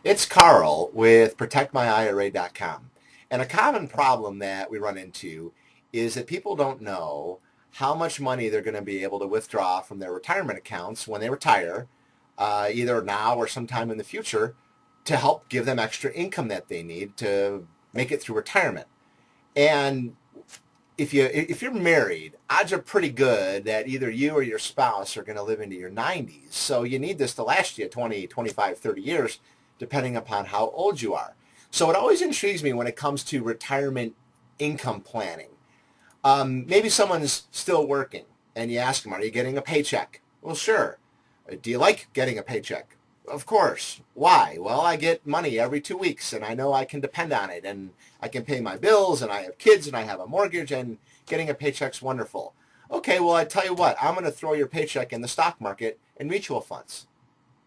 It's Carl with ProtectMyIRA.com. And a common problem that we run into is that people don't know how much money they're going to be able to withdraw from their retirement accounts when they retire, either now or sometime in the future, to help give them extra income that they need to make it through retirement. And if you're married, odds are pretty good that either you or your spouse are going to live into your 90s. So you need this to last you 20, 25, 30 years, depending upon how old you are. So it always intrigues me when it comes to retirement income planning. Maybe someone's still working and you ask them, are you getting a paycheck? Well, sure. Do you like getting a paycheck? Of course. Why? Well, I get money every 2 weeks and I know I can depend on it and I can pay my bills and I have kids and I have a mortgage and getting a paycheck's wonderful. Okay, well, I tell you what, I'm going to throw your paycheck in the stock market and mutual funds.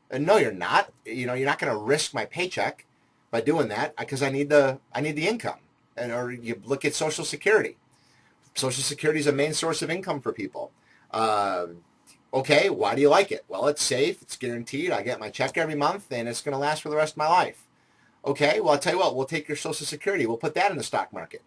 And no, you're not. You're not going to risk my paycheck by doing that because I need the income. And or you look at Social Security. Social Security is a main source of income for people. Uh, okay, why do you like it? Well, it's safe, it's guaranteed. I get my check every month, and it's going to last for the rest of my life. Okay, well, I'll tell you what, we'll take your Social Security. We'll put that in the stock market.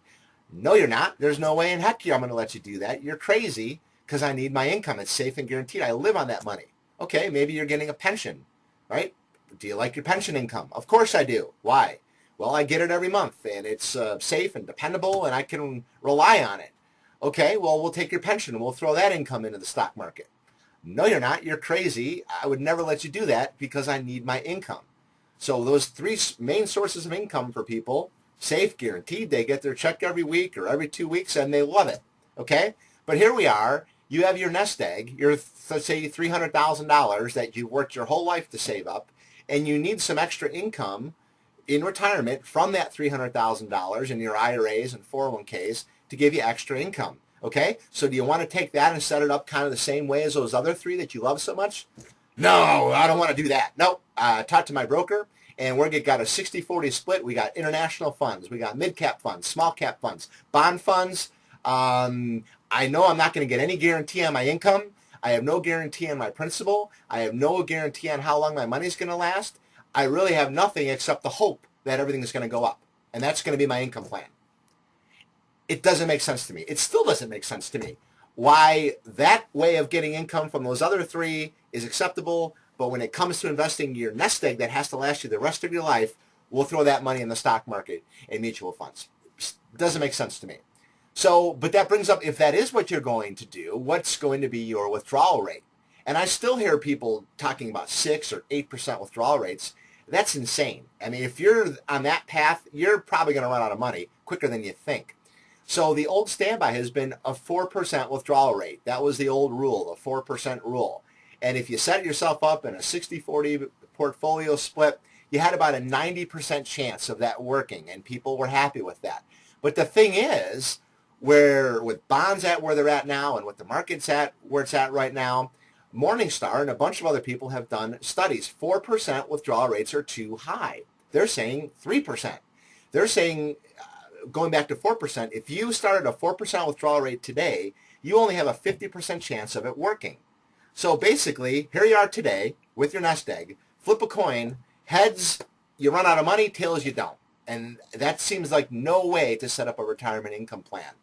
No, you're not. There's no way in heck I'm going to let you do that. You're crazy because I need my income. It's safe and guaranteed. I live on that money. Okay, maybe you're getting a pension, right? Do you like your pension income? Of course I do. Why? Well, I get it every month, and it's safe and dependable, and I can rely on it. Okay, well, we'll take your pension and we'll throw that income into the stock market. No, you're not. You're crazy. I would never let you do that because I need my income. So those three main sources of income for people, safe, guaranteed. They get their check every week or every 2 weeks and they love it. Okay? But here we are. You have your nest egg, your, let's say, $300,000 that you worked your whole life to save up, and you need some extra income in retirement from that $300,000 in your IRAs and 401ks to give you extra income. Okay? So do you want to take that and set it up kind of the same way as those other three that you love so much? No, I don't want to do that. Nope. I talked to my broker, and we're got a 60-40 split. We got international funds. We got mid-cap funds, small-cap funds, bond funds. I know I'm not going to get any guarantee on my income. I have no guarantee on my principal. I have no guarantee on how long my money's going to last. I really have nothing except the hope that everything is going to go up, and that's going to be my income plan. It doesn't make sense to me. It still doesn't make sense to me why that way of getting income from those other three is acceptable, but when it comes to investing your nest egg that has to last you the rest of your life, we'll throw that money in the stock market and mutual funds. Doesn't make sense to me. So, but that brings up, if that is what you're going to do, what's going to be your withdrawal rate? And I still hear people talking about 6 or 8% withdrawal rates. That's insane. I mean, if you're on that path, you're probably going to run out of money quicker than you think. So the old standby has been a 4% withdrawal rate. That was the old rule, the 4% rule. And if you set yourself up in a 60-40 portfolio split, you had about a 90% chance of that working, and people were happy with that. But the thing is, where with bonds at where they're at now and with the market's at where it's at right now, Morningstar and a bunch of other people have done studies. 4% withdrawal rates are too high. They're saying 3%. They're saying going back to 4%, if you started a 4% withdrawal rate today, you only have a 50% chance of it working. So basically, here you are today with your nest egg, flip a coin, heads, you run out of money, tails, you don't. And that seems like no way to set up a retirement income plan.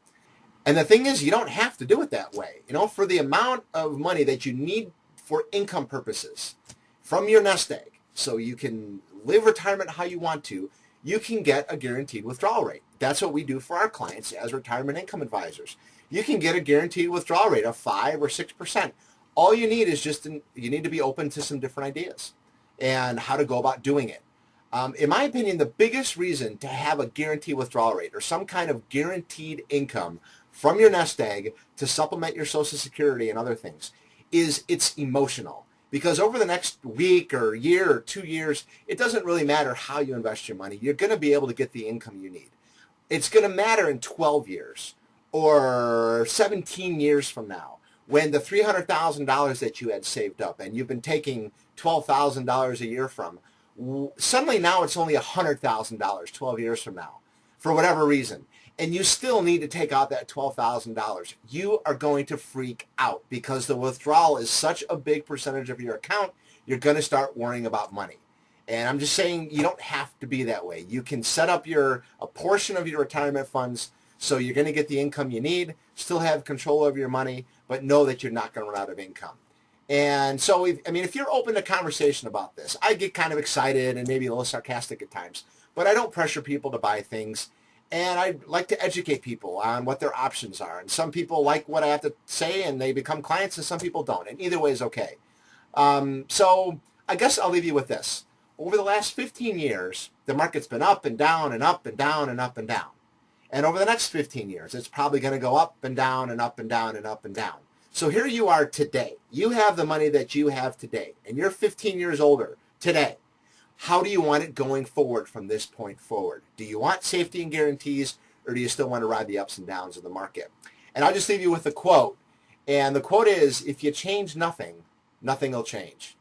And the thing is, you don't have to do it that way. For the amount of money that you need for income purposes from your nest egg, so you can live retirement how you want to, you can get a guaranteed withdrawal rate. That's what we do for our clients as retirement income advisors. You can get a guaranteed withdrawal rate of 5 or 6%. All you need is you need to be open to some different ideas and how to go about doing it. In my opinion, the biggest reason to have a guaranteed withdrawal rate or some kind of guaranteed income from your nest egg to supplement your Social Security and other things is it's emotional. Because over the next week or year or 2 years, it doesn't really matter how you invest your money. You're going to be able to get the income you need. It's going to matter in 12 years or 17 years from now when the $300,000 that you had saved up and you've been taking $12,000 a year from, suddenly now it's only $100,000 12 years from now for whatever reason. And you still need to take out that $12,000. You are going to freak out because the withdrawal is such a big percentage of your account, you're going to start worrying about money. And I'm just saying you don't have to be that way. You can set up a portion of your retirement funds so you're going to get the income you need, still have control over your money, but know that you're not going to run out of income. And so, if you're open to conversation about this, I get kind of excited and maybe a little sarcastic at times, but I don't pressure people to buy things. And I like to educate people on what their options are. And some people like what I have to say and they become clients, and some people don't. And either way is okay. So I guess I'll leave you with this. Over the last 15 years, the market's been up and down and up and down and up and down. And over the next 15 years, it's probably going to go up and down and up and down and up and down. So here you are today. You have the money that you have today, and you're 15 years older today. How do you want it going forward from this point forward? Do you want safety and guarantees, or do you still want to ride the ups and downs of the market? And I'll just leave you with a quote. And the quote is, if you change nothing, nothing will change.